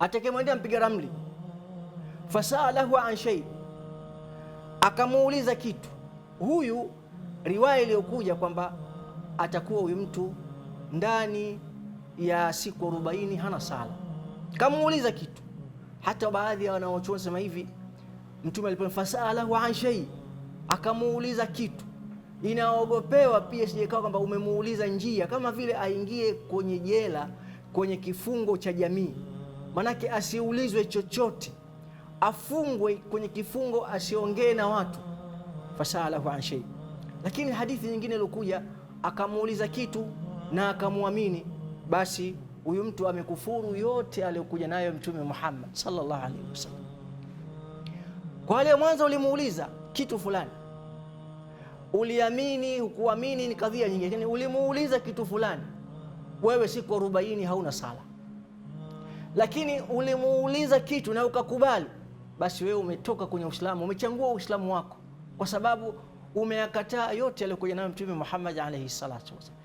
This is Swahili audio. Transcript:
atakayemwendea mpiga ramli, fasalahu an shay, akamuuliza kitu. Huyu riwaya iliyokuja kwamba atakuwa huyu mtu ndani ya siku 40 hana sala, kamuuliza kitu. Hata baadhi ya wanaochuoni sema hivi, Mtume alipofasalahu an shay, akamuuliza kitu, inaogopewa pia sijekaa kwamba umemuuliza njia, kama vile aingie kwenye jela, kwenye kifungo cha jamii. Manake asiulizwe chochote, afungwe kwenye kifungo, asiongee na watu. Fasalahu an shay. Lakini hadithi nyingine iliyokuja akamuuliza kitu na akamwamini, basi huyu mtu amekufuru yote aliyokuja nayo Mtume Muhammad sallallahu alaihi wasallam. Kwa wale mwanzo ulimuuliza kitu fulani, uliamini hukuamini ni kadhia nyingine, lakini ulimuuliza kitu fulani, wewe siku 40 hauna sala, lakini ulimuuliza kitu na ukakubali, basi wewe umetoka kwenye Uislamu, umechangua Uislamu wako, kwa sababu umeyakataa yote aliyokuja nayo Mtume Muhammad alayhi salatu wasallam.